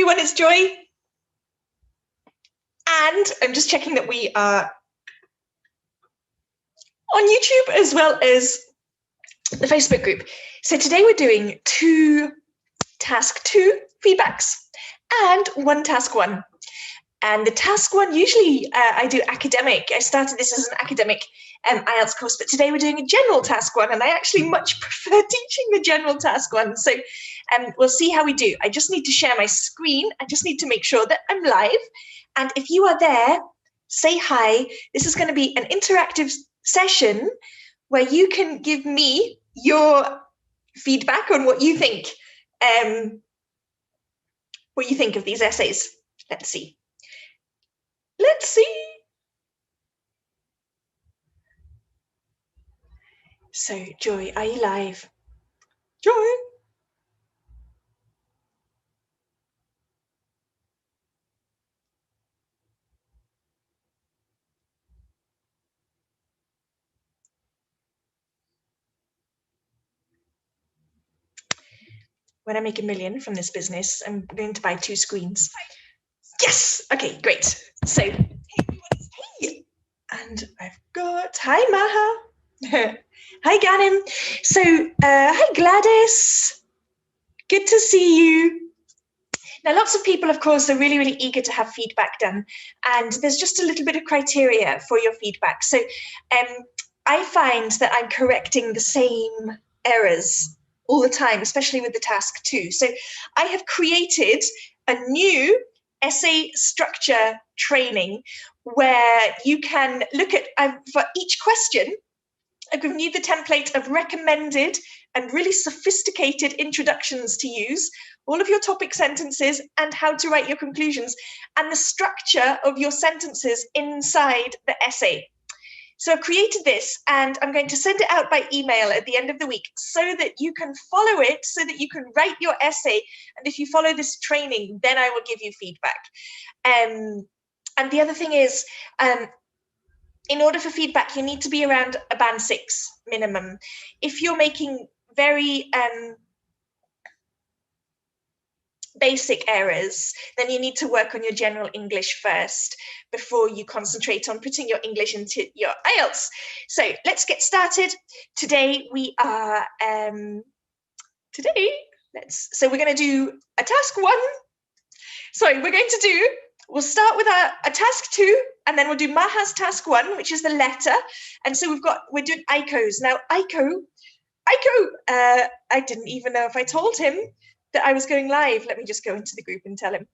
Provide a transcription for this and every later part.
everyone, it's Joy. And I'm just checking that we are on YouTube as well as the Facebook group. So today we're doing two task 2 feedbacks and one task 1. And the task 1, usually I do academic. I started this as an academic IELTS course, but today we're doing a general task 1, and I actually much prefer teaching the general task 1. So we'll see how we do. I just need to share my screen. I just need to make sure that I'm live. And if you are there, say hi. This is going to be an interactive session where you can give me your feedback on what you think of these essays. Let's see. Let's see. So, Joy, are you live? Joy? When I make $1 million from this business, I'm going to buy 2 screens. Yes. Okay, great. So, hey, and I've got, hi Maha. Hi Ganim. So, hi Gladys. Good to see you. Now, lots of people, of course, are really, really eager to have feedback done. And there's just a little bit of criteria for your feedback. So I find that I'm correcting the same errors all the time, especially with the task 2. So I have created a new essay structure training where you can look at, for each question, I've given you the template of recommended and really sophisticated introductions to use, all of your topic sentences and how to write your conclusions, and the structure of your sentences inside the essay. So I've created this and I'm going to send it out by email at the end of the week so that you can follow it, so that you can write your essay. And if you follow this training, then I will give you feedback. And the other thing is, in order for feedback, you need to be around a band 6 minimum. If you're making very basic errors, then you need to work on your general English first before you concentrate on putting your English into your IELTS. So let's get started. Today we are, so we're going to do a task 1. Sorry, we'll start with a task 2, and then we'll do Maha's task 1, which is the letter. And so we're doing ICOs. Now, Ico, I didn't even know if I told him that I was going live. Let me just go into the group and tell him.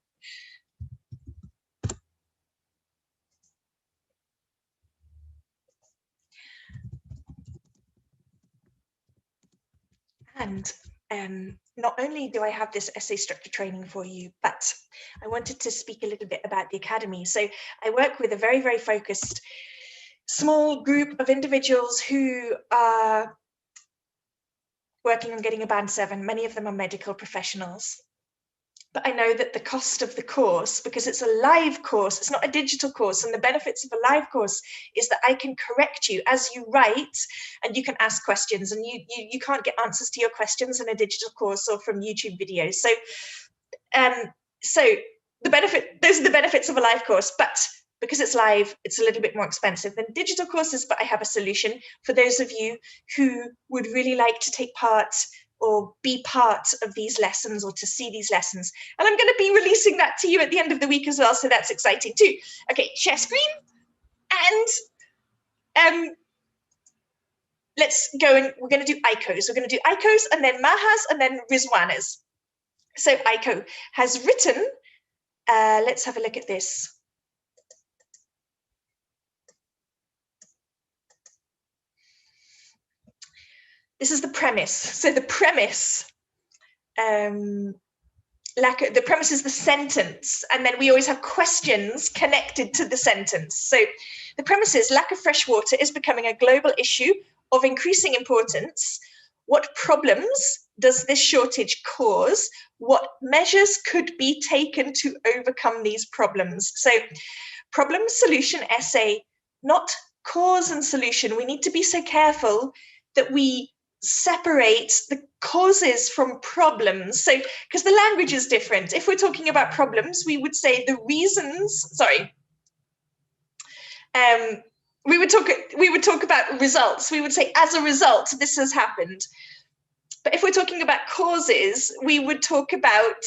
And not only do I have this essay structure training for you, but I wanted to speak a little bit about the Academy. So I work with a very, very focused small group of individuals who are working on getting a band 7. Many of them are medical professionals. But I know that the cost of the course, because it's a live course, it's not a digital course, and the benefits of a live course is that I can correct you as you write, and you can ask questions, and you can't get answers to your questions in a digital course or from YouTube videos. So those are the benefits of a live course, but because it's live, it's a little bit more expensive than digital courses, but I have a solution for those of you who would really like to take part or be part of these lessons or to see these lessons. And I'm going to be releasing that to you at the end of the week as well, so that's exciting too. Okay, share screen. And let's go, and we're going to do ICOs. We're going to do ICOs and then Maha's and then Rizwana's. So ICO has written, let's have a look at this. This is the premise. So the premise, the premise is the sentence, and then we always have questions connected to the sentence. So the premise is lack of fresh water is becoming a global issue of increasing importance. What problems does this shortage cause? What measures could be taken to overcome these problems? So problem solution essay, not cause and solution. We need to be so careful that we separate the causes from problems. So, because the language is different. If we're talking about problems, we would say the reasons, sorry. We would talk about results. We would say, as a result, this has happened. But if we're talking about causes, we would talk about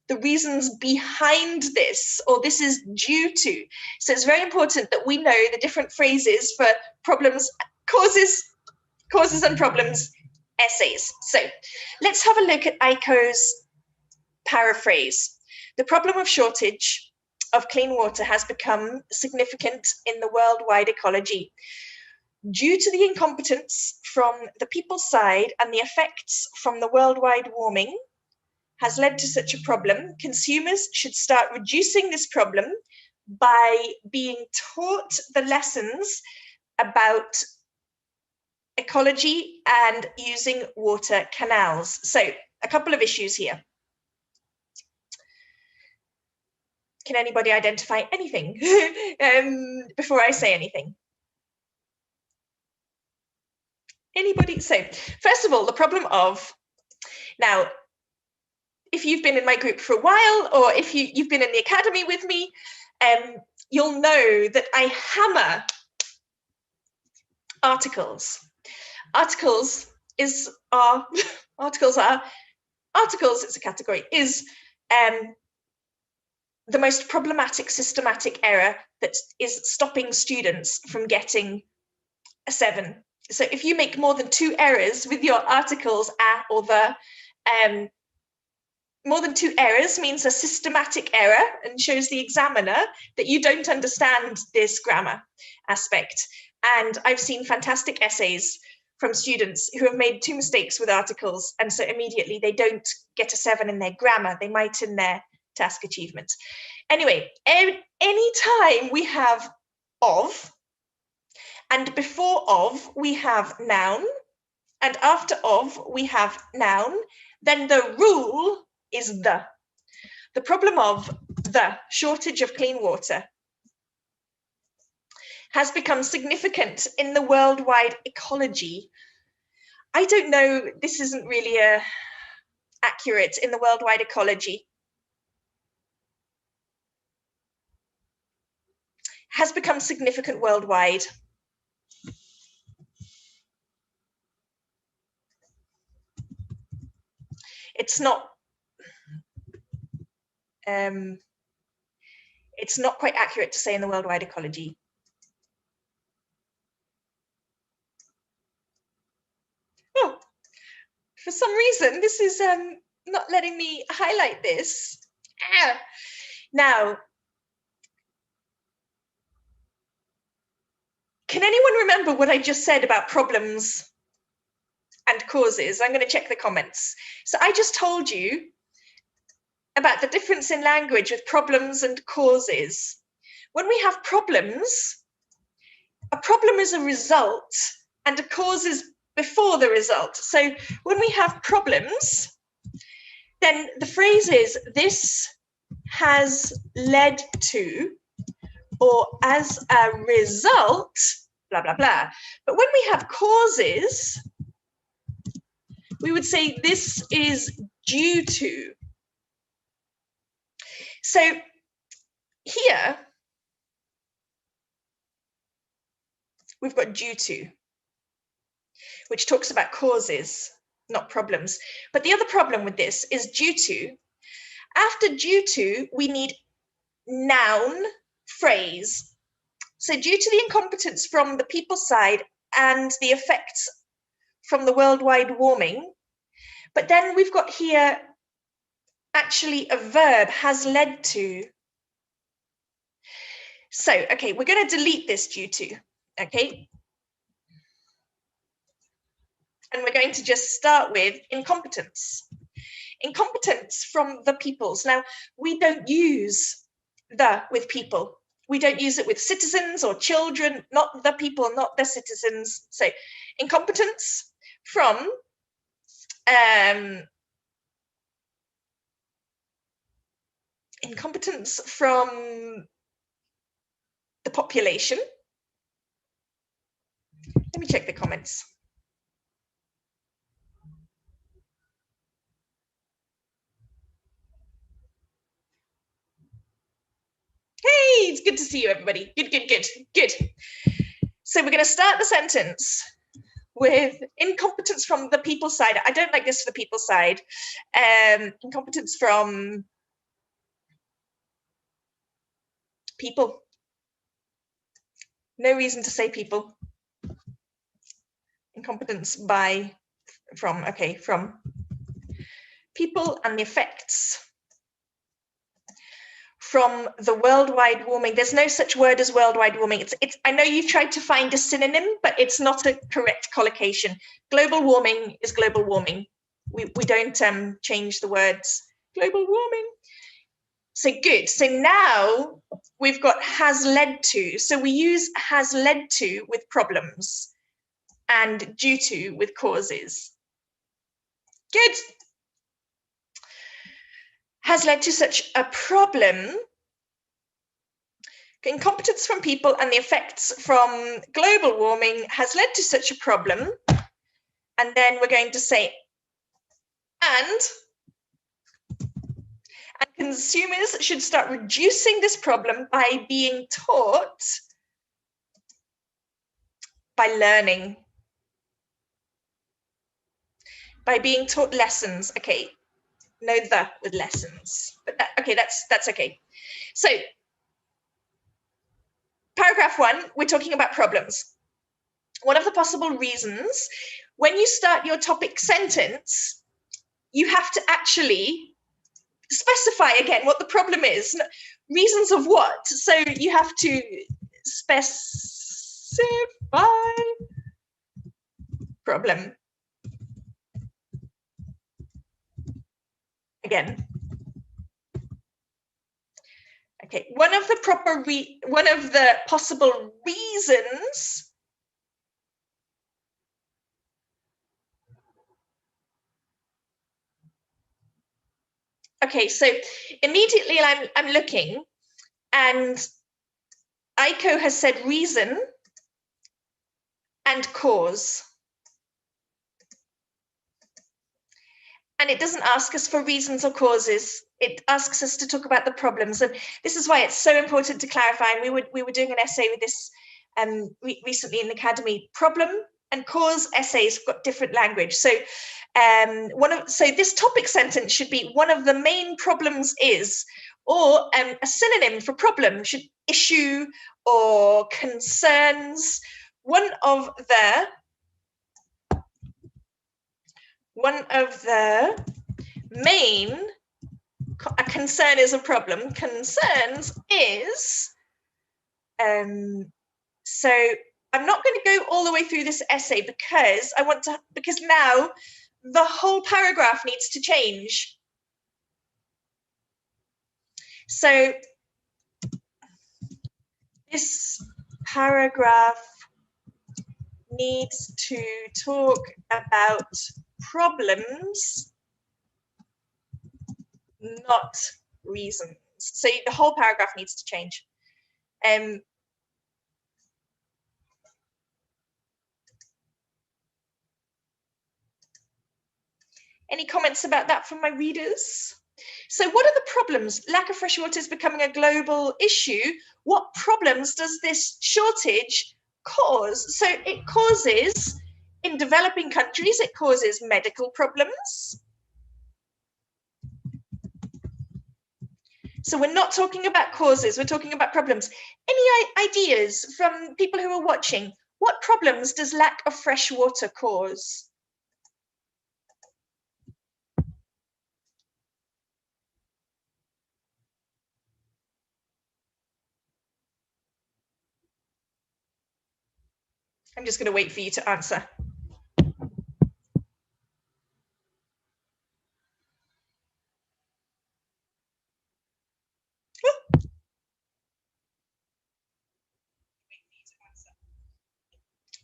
the reasons behind this, or this is due to. So it's very important that we know the different phrases for problems, causes and problems essays. So let's have a look at Aiko's paraphrase. The problem of shortage of clean water has become significant in the worldwide ecology. Due to the incompetence from the people's side and the effects from the worldwide warming has led to such a problem, consumers should start reducing this problem by being taught the lessons about ecology and using water canals. So a couple of issues here. Can anybody identify anything before I say anything? Anybody? So first of all, the problem of, now, if you've been in my group for a while, or if you've been in the academy with me, you'll know that I hammer articles. Articles is articles, it's a category, is the most problematic systematic error that is stopping students from getting a 7. So if you make more than 2 errors with your articles a or the, more than 2 errors means a systematic error and shows the examiner that you don't understand this grammar aspect. And I've seen fantastic essays from students who have made 2 mistakes with articles, and so immediately they don't get a 7 in their grammar, they might in their task achievement. Anyway, any time we have of, and before of we have noun, and after of we have noun, then the rule is the. The problem of the shortage of clean water has become significant in the worldwide ecology. I don't know, this isn't really accurate in the worldwide ecology. Has become significant worldwide. It's not quite accurate to say in the worldwide ecology. Oh, for some reason, this is not letting me highlight this. Now, can anyone remember what I just said about problems and causes? I'm going to check the comments. So I just told you about the difference in language with problems and causes. When we have problems, a problem is a result and a cause is before the result. So when we have problems, then the phrase is, this has led to, or as a result, blah, blah, blah. But when we have causes, we would say this is due to. So here, we've got due to, which talks about causes, not problems. But the other problem with this is due to. After due to, we need noun phrase. So due to the incompetence from the people's side and the effects from the worldwide warming, but then we've got here actually a verb, has led to. So, okay, we're going to delete this due to, okay? And we're going to just start with incompetence. Incompetence from the peoples. Now, we don't use the with people. We don't use it with citizens or children, not the people, not the citizens. So incompetence from the population. Let me check the comments. good to see you, everybody. Good. So we're going to start the sentence with incompetence from the people side. I don't like this for the people side. Incompetence from people. No reason to say people. Incompetence from people and the effects from the worldwide warming. There's no such word as worldwide warming. I know you've tried to find a synonym, but it's not a correct collocation. Global warming is global warming. We don't change the words global warming. So good. So now we've got has led to. So we use has led to with problems and due to with causes. Good. Has led to such a problem. Incompetence from people and the effects from global warming has led to such a problem. And then we're going to say, and consumers should start reducing this problem by being taught, by learning, by being taught lessons. Okay, no the with lessons, but that's okay. So paragraph 1, we're talking about problems. One of the possible reasons, when you start your topic sentence, you have to actually specify again what the problem is. Reasons of what? So you have to specify problem. Again. Okay, one of the possible reasons okay, so immediately I'm looking, and Aiko has said reason and cause. And it doesn't ask us for reasons or causes. It asks us to talk about the problems. And this is why it's so important to clarify. And we were doing an essay with this recently in the academy. Problem and cause essays have got different language. So so this topic sentence should be one of the main problems is, or a synonym for problem should issue or concerns. One of the main, a concern is a problem, concerns is, so I'm not going to go all the way through this essay because now the whole paragraph needs to change. So this paragraph needs to talk about problems, not reasons. So the whole paragraph needs to change. Any comments about that from my readers? So what are the problems? Lack of fresh water is becoming a global issue. What problems does this shortage cause? So it causes, in developing countries, it causes medical problems. So we're not talking about causes, we're talking about problems. Any ideas from people who are watching? What problems does lack of fresh water cause? I'm just going to wait for you to answer.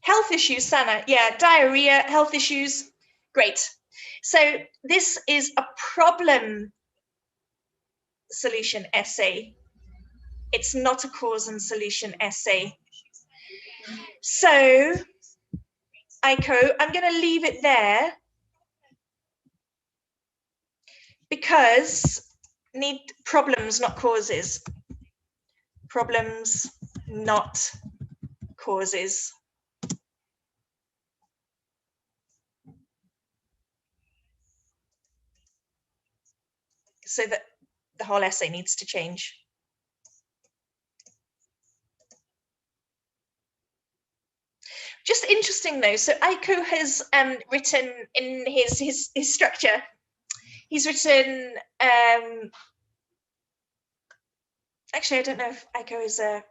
Health issues, Sana. Yeah, diarrhea, health issues. Great. So this is a problem solution essay. It's not a cause and solution essay. So, Aiko, I'm going to leave it there because need problems, not causes. problems, not causes. So that the whole essay needs to change. Just interesting though, so Aiko has written in his structure, he's written, actually I don't know if Aiko is a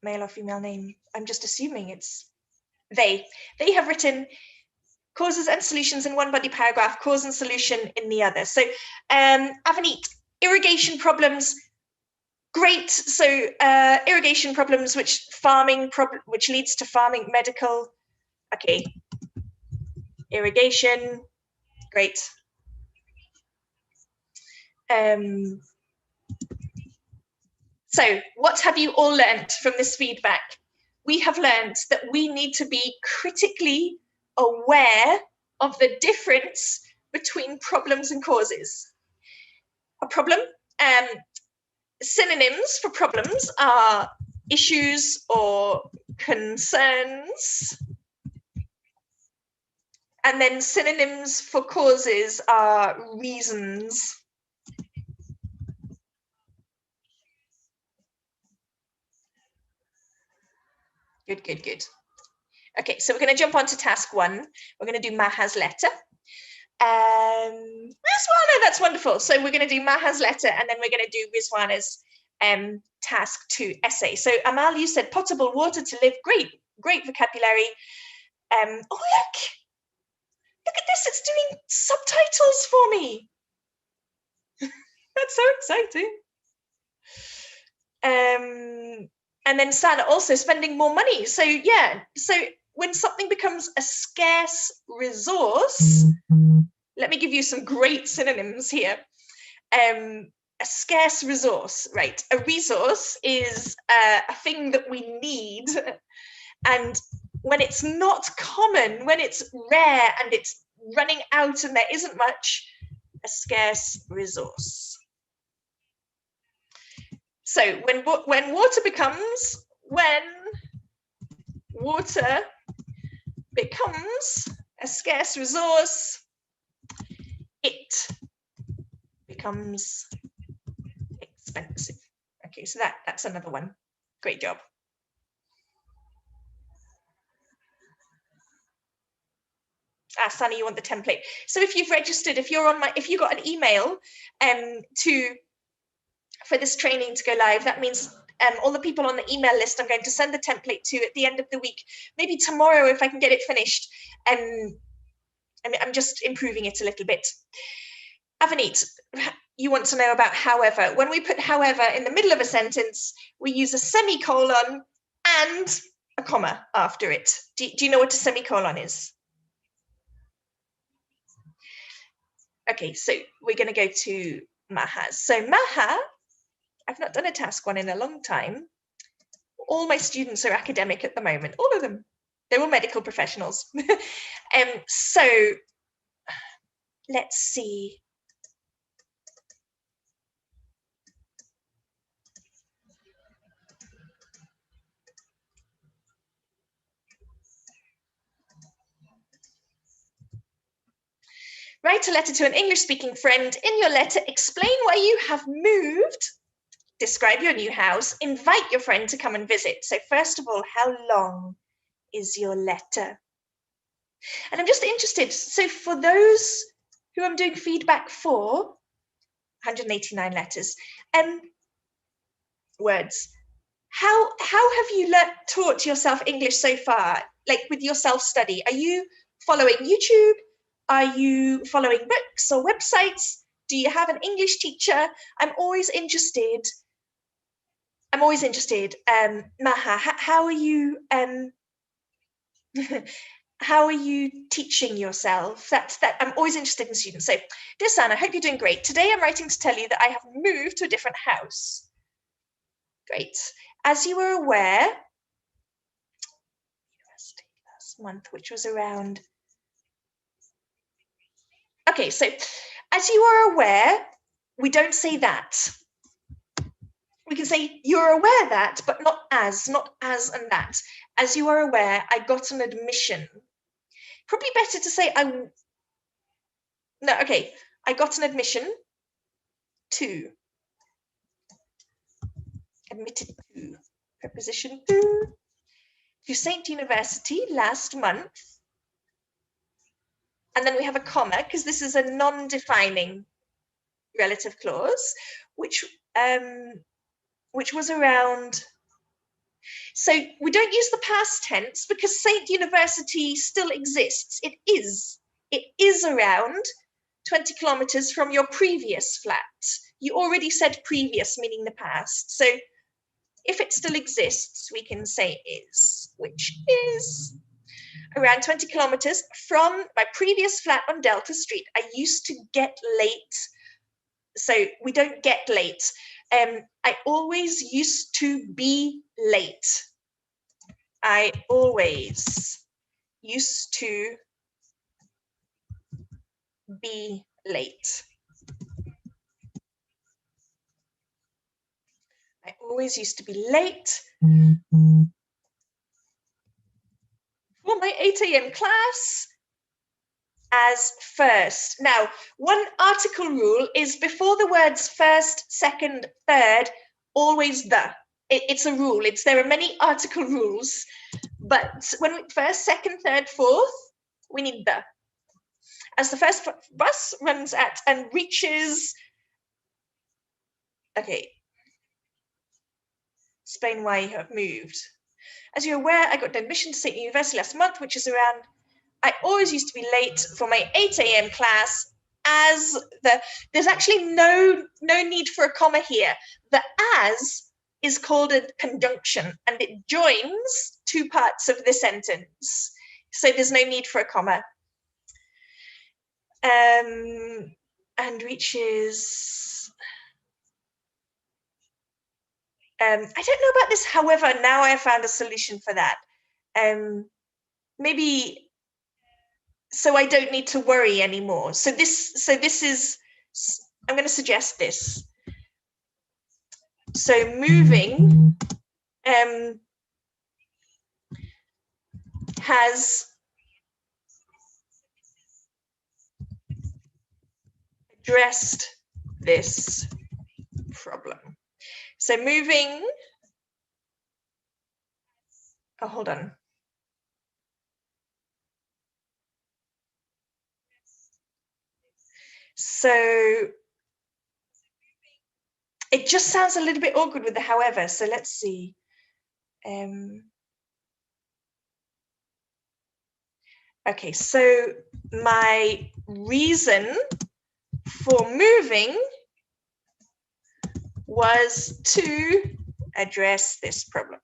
male or female name, I'm just assuming it's they have written causes and solutions in one body paragraph, cause and solution in the other. So Avanit, irrigation problems, great. So irrigation problems, which leads to farming, medical. Okay, irrigation, great. So what have you all learned from this feedback? We have learned that we need to be critically aware of the difference between problems and causes. A problem, synonyms for problems are issues or concerns. And then synonyms for causes are reasons. Good, good, good. Okay, so we're going to jump on to task 1. We're going to do Maha's letter. Rizwana, that's wonderful. So we're going to do Maha's letter, and then we're going to do Rizwana's task 2 essay. So Amal, you said potable water to live. Great vocabulary. Oh, look at this. It's doing subtitles for me. That's so exciting. And then Sana also spending more money. So yeah, so when something becomes a scarce resource, let me give you some great synonyms here. A scarce resource, right? A resource is a thing that we need, and when it's not common, when it's rare and it's running out and there isn't much, a scarce resource. So when water becomes a scarce resource, it becomes expensive. Okay, so that's another one. Great job. Sunny, you want the template. So if you've registered, if you got an email for this training to go live, that means all the people on the email list I'm going to send the template to at the end of the week, maybe tomorrow if I can get it finished. I'm just improving it a little bit. Avanit, you want to know about however. When we put however in the middle of a sentence, we use a semicolon and a comma after it. Do you know what a semicolon is? Okay, so we're going to go to Maha. So Maha, I've not done a task 1 in a long time. All my students are academic at the moment, all of them. They're all medical professionals. So let's see. Write a letter to an English-speaking friend. In your letter, explain why you have moved. Describe your new house. Invite your friend to come and visit. So first of all, how long is your letter? And I'm just interested. So for those who I'm doing feedback for, 189 letters, words. How have you taught yourself English so far? Like with your self-study, are you following YouTube? Are you following books or websites? Do you have an English teacher? I'm always interested. Maha, how are you how are you teaching yourself? I'm always interested in students. So, dear Sana, I hope you're doing great. Today I'm writing to tell you that I have moved to a different house. Great. As you were aware, last month, which was around. Okay, so as you are aware, we don't say that. we can say you're aware that, but not as and that. As you are aware, I got an admission. Probably better to say I got an admission to. Admitted to. Preposition to Saint University last month. And then we have a comma, because this is a non-defining relative clause, which was around. So we don't use the past tense because Saint University still exists. It is around 20 kilometers from your previous flat. You already said previous, meaning the past. So if it still exists, we can say is, which is around 20 kilometers from my previous flat on Delta Street. I used to get late. So we don't get late. I always used to be late. I always used to be late. I always used to be late for my 8 a.m. class as first. Now, one article rule is before the words first, second, third, always the. It's a rule. There are many article rules, but when we first, second, third, fourth, we need the. As the first bus runs at and reaches, okay, explain why you have moved. As you're aware, I got admission to St. University last month, which is around, I always used to be late for my 8 a.m. class as the, there's actually no need for a comma here. The as is called a conjunction and it joins two parts of the sentence. So there's no need for a comma. And reaches, I don't know about this, however, now I have found a solution for that. Maybe, so I don't need to worry anymore. So this is, I'm going to suggest this. So moving has addressed this problem. So moving, oh, hold on. So it just sounds a little bit awkward with the however. So let's see. Okay, so my reason for moving was to address this problem.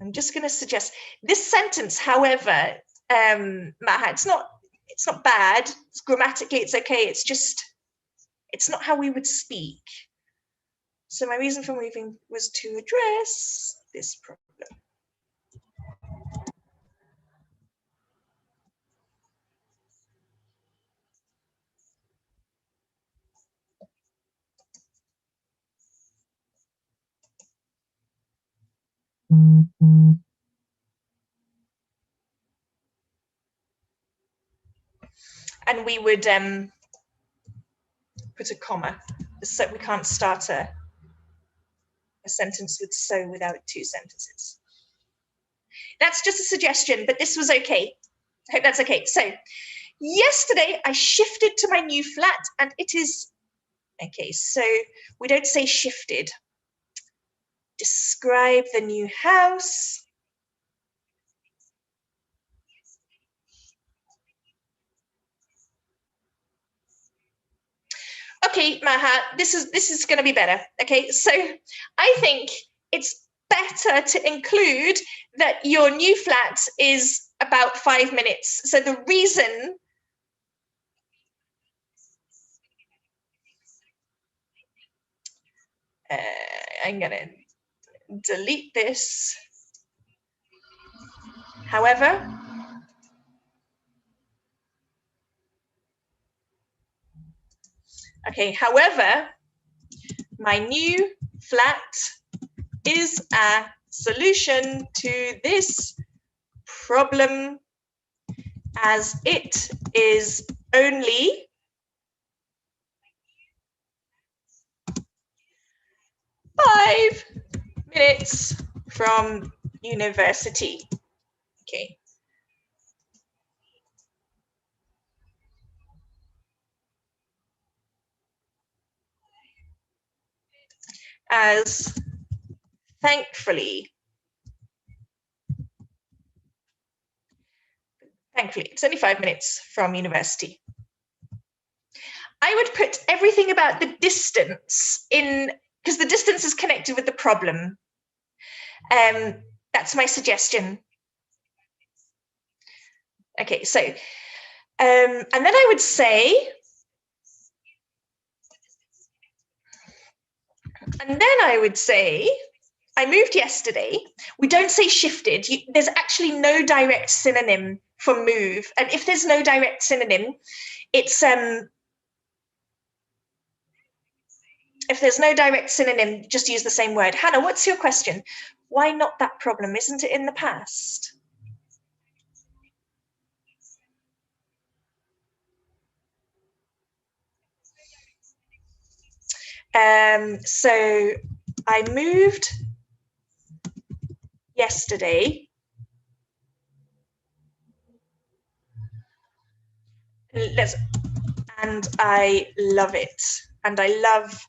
I'm just going to suggest this sentence, however, Maha, it's not bad. It's grammatically, it's okay. It's just, it's not how we would speak. So my reason for moving was to address this problem. And we would put a comma, so we can't start a sentence with so without two sentences. That's just a suggestion, but this was okay. I hope that's okay. So yesterday I shifted to my new flat and it is, okay, so we don't say shifted. Describe the new house. Okay, Maha, this is going to be better. Okay, so I think it's better to include that your new flat is about 5 minutes. So the reason I'm going to delete this. However, okay, however, My new flat is a solution to this problem as it is only 5 minutes from university. Okay. As thankfully, it's only 5 minutes from university. I would put everything about the distance in, because the distance is connected with the problem. That's my suggestion. Okay, so, and then I would say, I moved yesterday. We don't say shifted. There's actually no direct synonym for move. And if there's no direct synonym, it's, if there's no direct synonym, just use the same word. Hannah, what's your question? Why not that problem? Isn't it in the past? So I moved yesterday. And I love it. And I love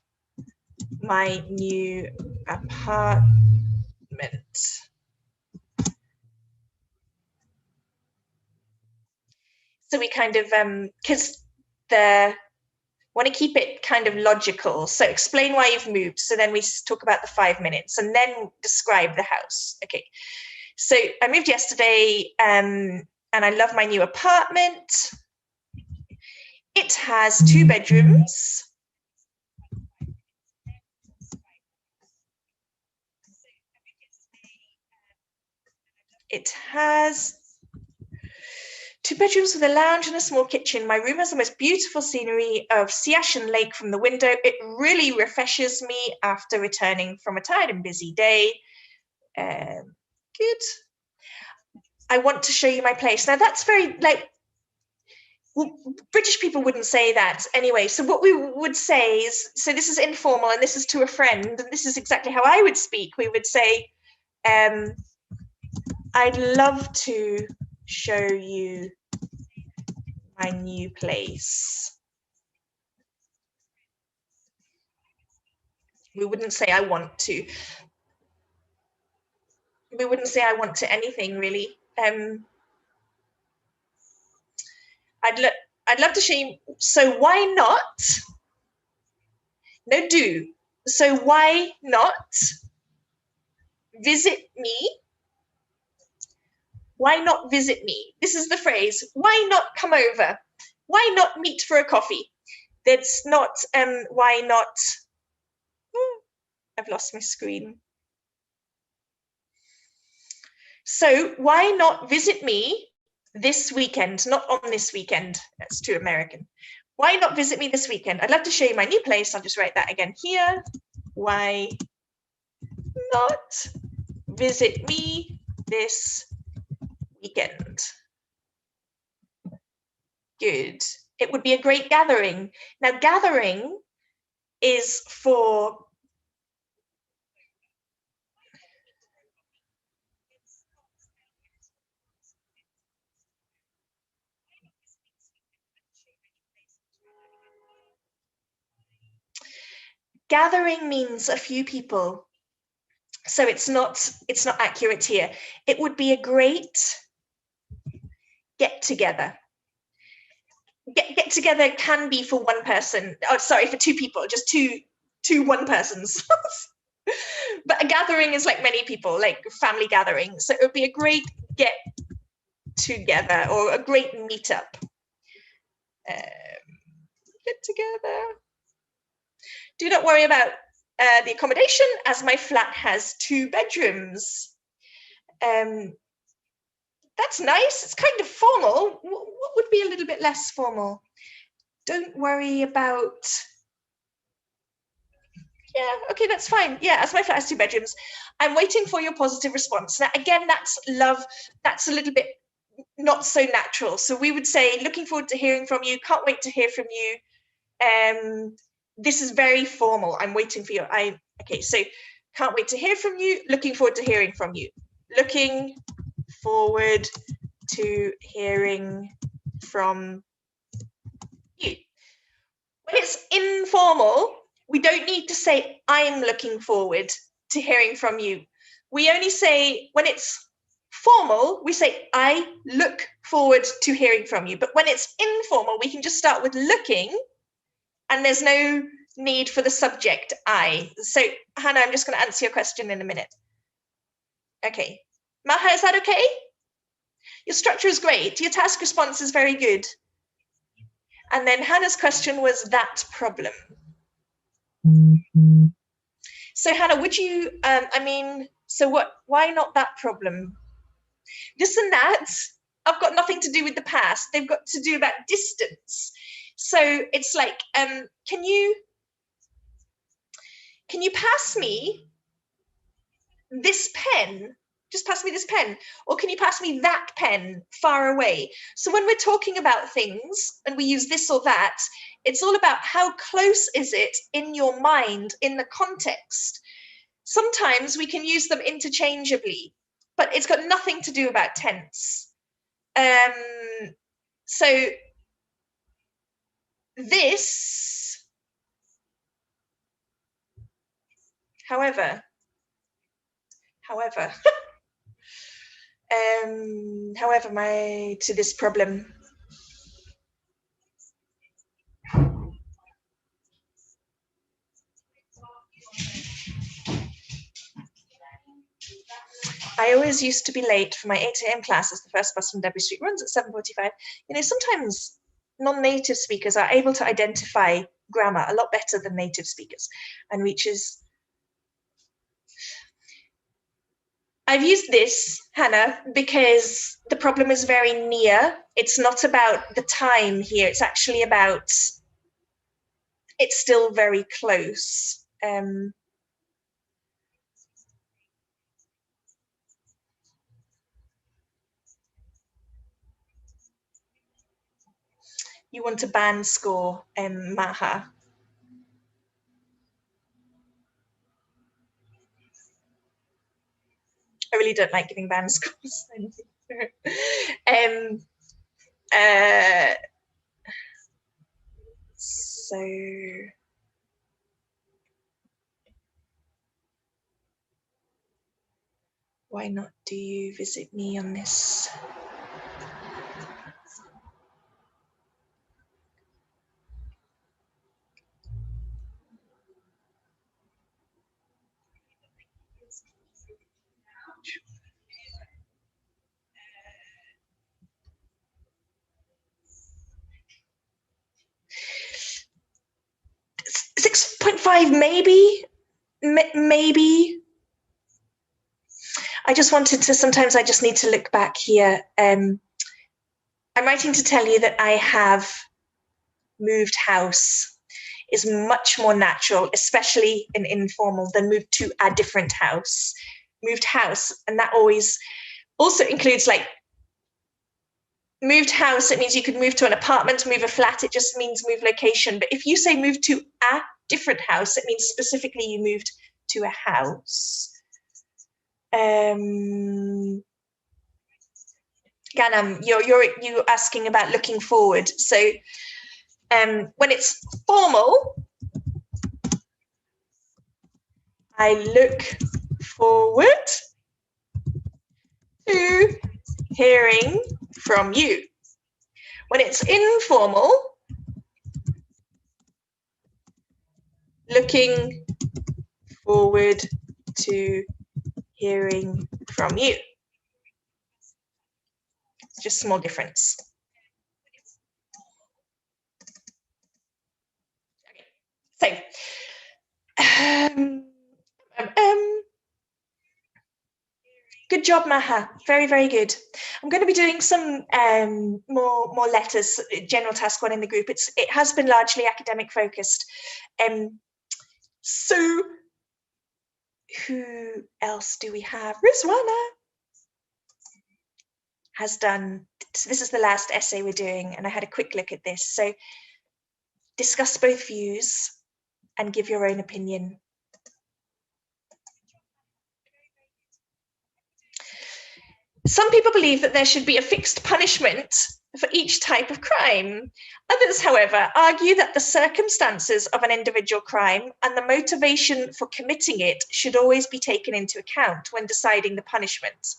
my new apartment. So we kind of, because want to keep it kind of logical. So explain why you've moved. So then we talk about the 5 minutes and then describe the house. Okay. So I moved yesterday, and I love my new apartment. It has 2 bedrooms. It has 2 bedrooms with a lounge and a small kitchen. My room has the most beautiful scenery of Siashan Lake from the window. It really refreshes me after returning from a tired and busy day. Good. I want to show you my place. Now that's very, like, well, British people wouldn't say that anyway. So what we would say is, so this is informal and this is to a friend, and this is exactly how I would speak. We would say, I'd love to show you my new place. We wouldn't say I want to. We wouldn't say I want to anything, really. I'd love to show you. So why not? No, do. So why not visit me? Why not visit me? This is the phrase. Why not come over? Why not meet for a coffee? That's not, why not? I've lost my screen. So why not visit me this weekend? Not on this weekend. That's too American. Why not visit me this weekend? I'd love to show you my new place. I'll just write that again here. Why not visit me this weekend? Good. It would be a great gathering. Now, gathering is for gathering means a few people. So it's not accurate here. It would be a great get together. Get together can be for one person. Oh, sorry, for 2 people, just two one persons. But a gathering is like many people, like family gathering. So it would be a great get together or a great meetup. Get together. Do not worry about the accommodation, as my flat has 2 bedrooms. That's nice. It's kind of formal. What would be a little bit less formal? Don't worry about, Yeah, okay, that's fine. Yeah, as my flat has 2 bedrooms, I'm waiting for your positive response. Now, again, that's love. That's a little bit not so natural. So we would say, looking forward to hearing from you. Can't wait to hear from you. This is very formal. I'm waiting for you. Okay, so can't wait to hear from you. Looking forward to hearing from you. Looking forward to hearing from you. When it's informal, we don't need to say, I'm looking forward to hearing from you. We only say, when it's formal, we say, I look forward to hearing from you. But when it's informal, we can just start with looking, and there's no need for the subject, I. So, Hannah, I'm just going to answer your question in a minute. Okay. Maha, is that okay? Your structure is great. Your task response is very good. And then Hannah's question was that problem. So Hannah, would you, why not that problem? This and that, I've got nothing to do with the past. They've got to do about distance. So it's like, can you pass me this pen? Just pass me this pen. Or can you pass me that pen far away? So when we're talking about things and we use this or that, it's all about how close is it in your mind, in the context. Sometimes we can use them interchangeably, but it's got nothing to do about tense. So this, however, to this problem. I always used to be late for my 8 a.m. class as the first bus from Debbie Street runs at 7:45. You know, sometimes non-native speakers are able to identify grammar a lot better than native speakers, and reaches. I've used this, Hannah, because the problem is very near. It's not about the time here. It's actually about, it's still very close. You want a band score, Maha. I really don't like giving band scores. So why not do you visit me on this? .5 maybe, maybe. I just wanted to, sometimes I just need to look back here. I'm writing to tell you that I have moved house is much more natural, especially in informal, than moved to a different house. Moved house, and that always also includes like moved house. It means you could move to an apartment, move a flat. It just means move location. But if you say move to a different house, it means specifically you moved to a house. Ganam, you're asking about looking forward. So when it's formal, I look forward to hearing from you. When it's informal, looking forward to hearing from you. It's just a small difference. Okay. So, good job, Maha. Very, very good. I'm going to be doing some more letters, general task 1 in the group. It has been largely academic focused. So who else do we have? Rizwana has done, so this is the last essay we're doing, and I had a quick look at this. So discuss both views and give your own opinion. Some people believe that there should be a fixed punishment for each type of crime. Others, however, argue that the circumstances of an individual crime and the motivation for committing it should always be taken into account when deciding the punishment.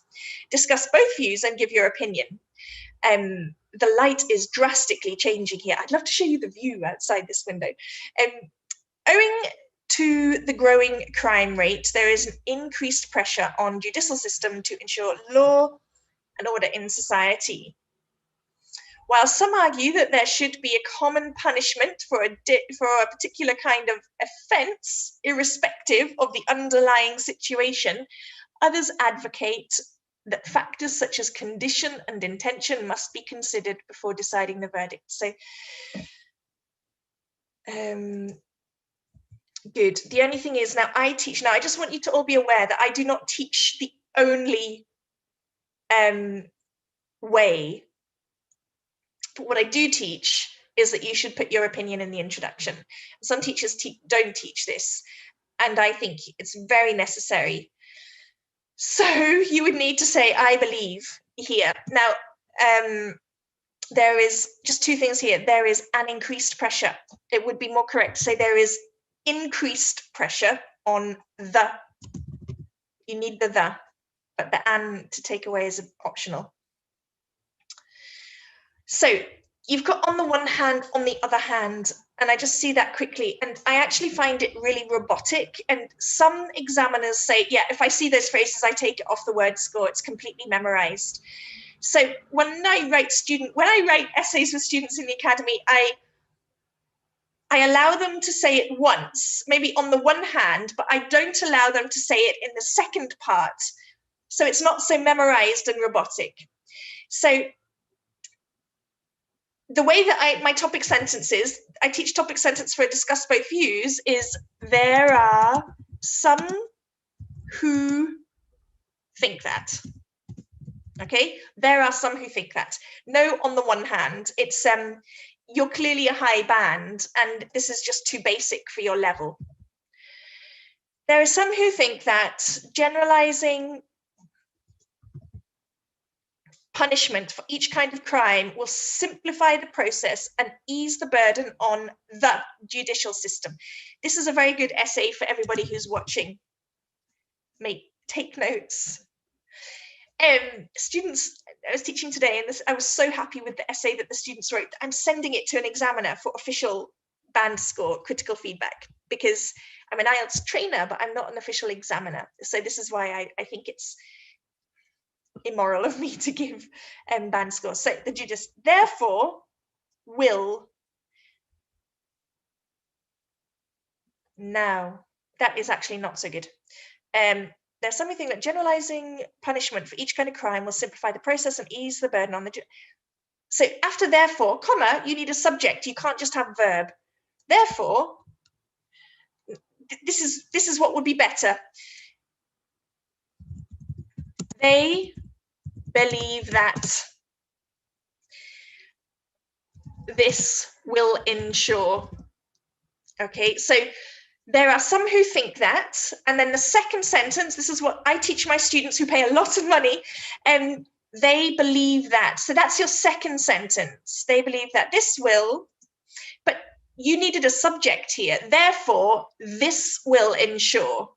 Discuss both views and give your opinion. The light is drastically changing here. I'd love to show you the view outside this window. Owing to the growing crime rate, there is an increased pressure on judicial system to ensure law and order in society. While some argue that there should be a common punishment for a particular kind of offence, irrespective of the underlying situation, others advocate that factors such as condition and intention must be considered before deciding the verdict. So, good. The only thing is, now I teach, now I just want you to all be aware that I do not teach the only way. But what I do teach is that you should put your opinion in the introduction. Some teachers don't teach this, and I think it's very necessary. So you would need to say, I believe here. Now, there is just two things here. There is an increased pressure. It would be more correct to say there is increased pressure on the. You need the, but the "and" to take away is optional. So you've got on the one hand, on the other hand, and I just see that quickly, and I actually find it really robotic. And some examiners say, yeah, if I see those phrases, I take it off the word score. It's completely memorized. So when I write essays with students in the academy, I allow them to say it once, maybe on the one hand, but I don't allow them to say it in the second part. So it's not so memorized and robotic. So the way that my topic sentences, I teach topic sentence for discuss both views, is there are some who think that. Okay, there are some who think that. No, on the one hand, it's you're clearly a high band and this is just too basic for your level. There are some who think that generalizing punishment for each kind of crime will simplify the process and ease the burden on the judicial system. This is a very good essay for everybody who's watching. Take notes. Students, I was teaching today, and I was so happy with the essay that the students wrote. I'm sending it to an examiner for official band score critical feedback, because I'm an IELTS trainer, but I'm not an official examiner. So this is why I think it's immoral of me to give band scores. So the judges therefore will. Now that is actually not so good. There's something that generalizing punishment for each kind of crime will simplify the process and ease the burden on the. So after therefore, comma, you need a subject. You can't just have verb. Therefore, this is what would be better. They believe that this will ensure. Okay, so there are some who think that, and then the second sentence, this is what I teach my students who pay a lot of money, and they believe that. So that's your second sentence. They believe that this will, but you needed a subject here. Therefore, this will ensure.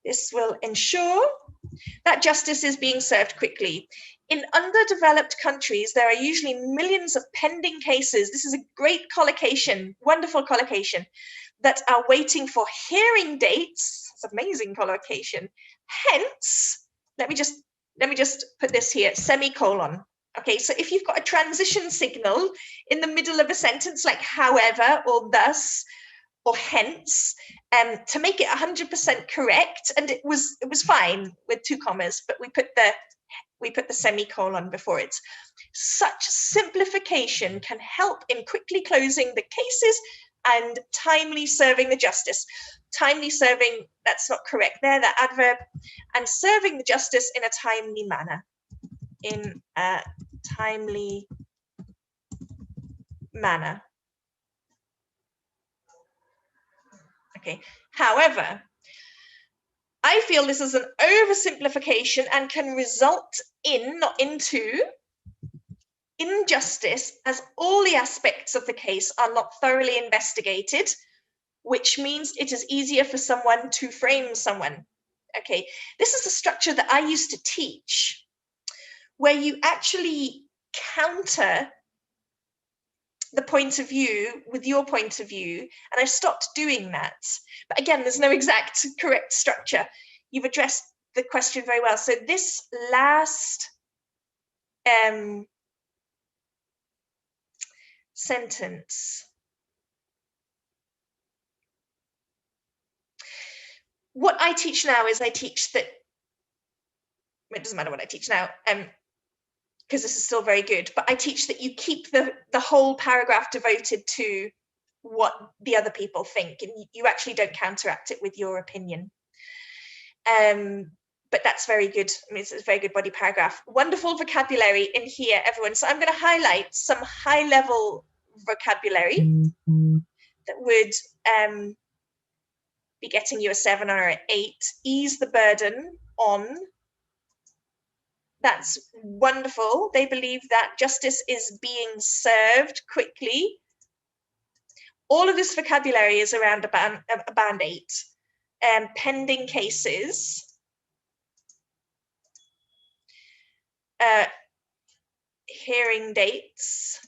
This will ensure that justice is being served quickly. In underdeveloped countries, there are usually millions of pending cases. This is a great collocation, wonderful collocation, that are waiting for hearing dates. It's amazing collocation. Hence, let me just put this here, semicolon. Okay, so if you've got a transition signal in the middle of a sentence, like however or thus or hence, to make it 100% correct, and it was fine with 2 commas, but we put the semicolon before it. Such simplification can help in quickly closing the cases and timely serving the justice. Timely serving, that's not correct there, that adverb, and serving the justice in a timely manner. In a timely manner. Okay, however, I feel this is an oversimplification and can result in, not into, injustice, as all the aspects of the case are not thoroughly investigated, which means it is easier for someone to frame someone. Okay, this is a structure that I used to teach, where you actually counter the point of view with your point of view, and I stopped doing that. But again, there's no exact correct structure. You've addressed the question very well. So this last sentence, what I teach now is I teach that, it doesn't matter what I teach now, because this is still very good, but I teach that you keep the whole paragraph devoted to what the other people think, and you actually don't counteract it with your opinion. But that's very good. I mean, it's a very good body paragraph. Wonderful vocabulary in here, everyone. So I'm going to highlight some high-level vocabulary that would be getting you a 7 or an 8. Ease the burden on. That's wonderful. They believe that justice is being served quickly. All of this vocabulary is around a band 8. Pending cases. Hearing dates.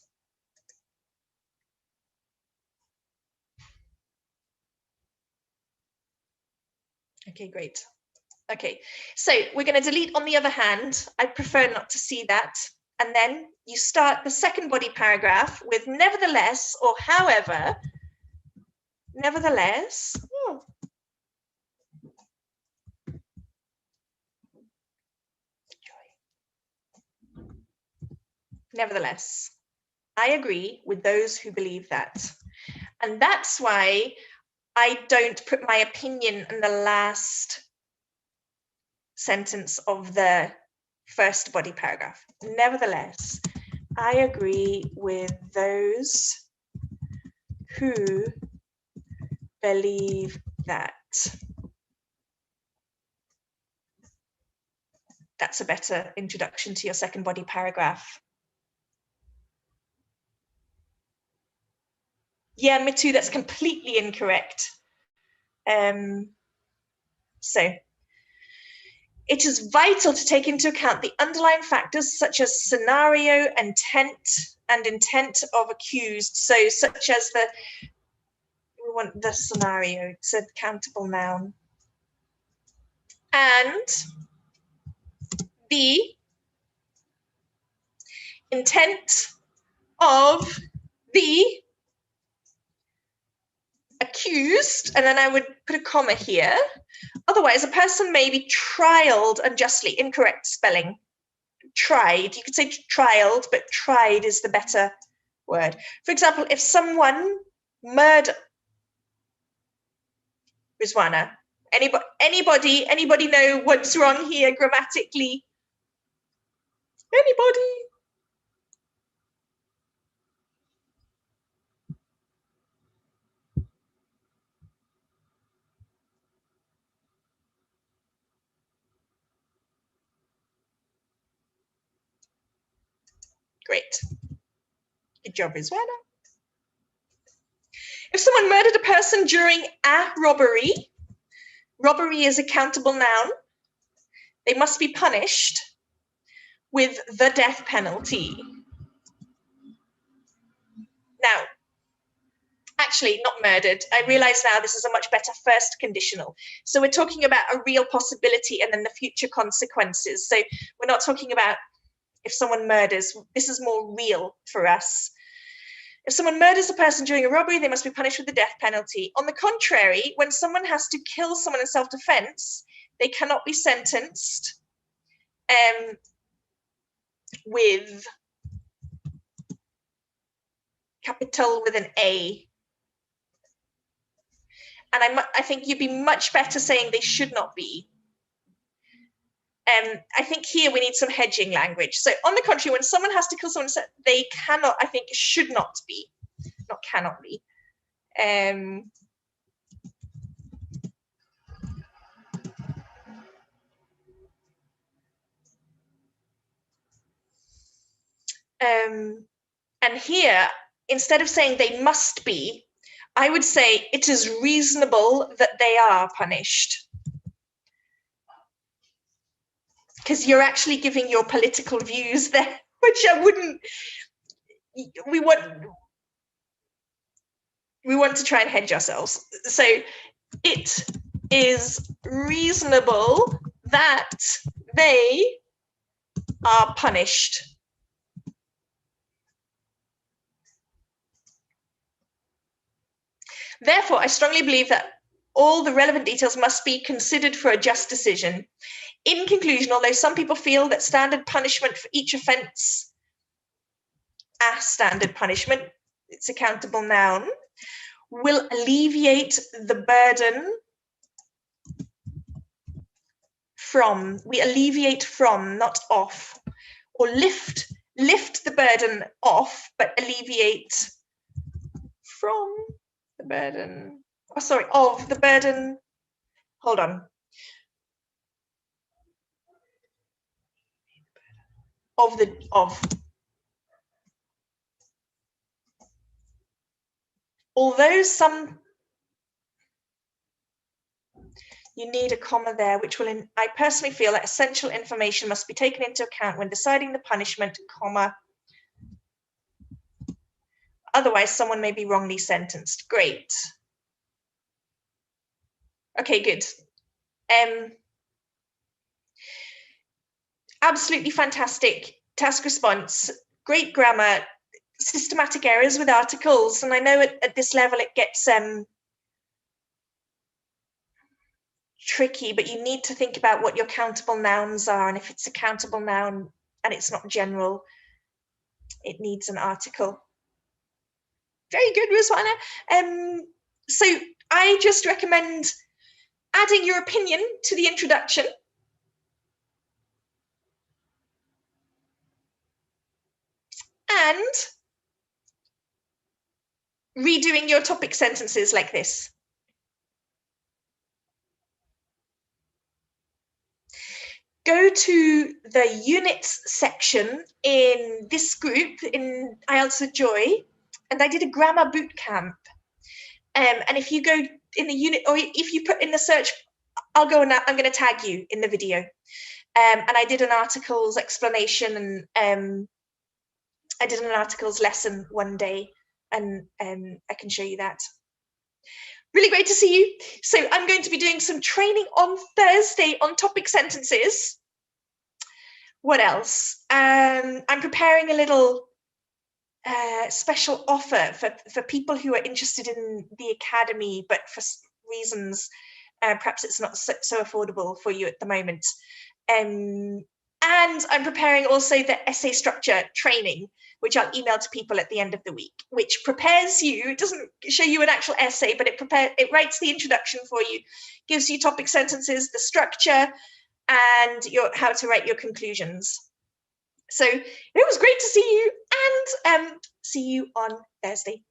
Okay, great. Okay, so we're going to delete on the other hand. I prefer not to see that. And then you start the second body paragraph with nevertheless or however. Nevertheless. Nevertheless, I agree with those who believe that. And that's why I don't put my opinion in the last sentence of the first body paragraph. Nevertheless, I agree with those who believe that. That's a better introduction to your second body paragraph. Yeah, me too, that's completely incorrect. So, it is vital to take into account the underlying factors such as scenario, intent, and intent of accused. So, such as we want the scenario, it's a countable noun. And the intent of the accused, and then I would put a comma here. Otherwise, a person may be trialed unjustly. Incorrect spelling. Tried. You could say trialed, but tried is the better word. For example, if someone murdered Rizwana, anybody know what's wrong here grammatically? Anybody? Great. Good job, Rizwana. If someone murdered a person during a robbery, robbery is a countable noun. They must be punished with the death penalty. Now, actually, not murdered. I realize now this is a much better first conditional. So we're talking about a real possibility and then the future consequences. So we're not talking about if someone murders. This is more real for us. If someone murders a person during a robbery, they must be punished with the death penalty. On the contrary, when someone has to kill someone in self-defense, they cannot be sentenced with capital with an A. And I think you'd be much better saying they should not be. I think here we need some hedging language. So on the contrary, when someone has to kill someone, they cannot, I think should not be, not cannot be. And here, instead of saying they must be, I would say it is reasonable that they are punished. Because you're actually giving your political views there, which I wouldn't, we want to try and hedge ourselves. So it is reasonable that they are punished. Therefore, I strongly believe that all the relevant details must be considered for a just decision. In conclusion, although some people feel that standard punishment for each offence, a standard punishment, it's a countable noun, will alleviate the burden from, we alleviate from, not off, or lift the burden off, but alleviate from the burden, oh, sorry, of the burden, hold on. Although some, you need a comma there, which will, I personally feel that essential information must be taken into account when deciding the punishment, comma. Otherwise, someone may be wrongly sentenced. Great. Okay, good. Absolutely fantastic task response, great grammar, systematic errors with articles. And I know at this level it gets tricky, but you need to think about what your countable nouns are. And if it's a countable noun and it's not general, it needs an article. Very good, Ruswana. So I just recommend adding your opinion to the introduction. And redoing your topic sentences like this. Go to the units section in this group in IELTS with Joy, and I did a grammar boot camp. And if you go in the unit, or if you put in the search, I'll go and I'm going to tag you in the video. And I did an articles explanation, and I did an articles lesson one day, and I can show you that. Really great to see you. So I'm going to be doing some training on Thursday on topic sentences. What else? I'm preparing a little special offer for people who are interested in the academy, but for reasons, perhaps it's not so affordable for you at the moment. And I'm preparing also the essay structure training, which I'll email to people at the end of the week, which prepares you. It doesn't show you an actual essay, but it writes the introduction for you, gives you topic sentences, the structure, and how to write your conclusions. So it was great to see you, and see you on Thursday.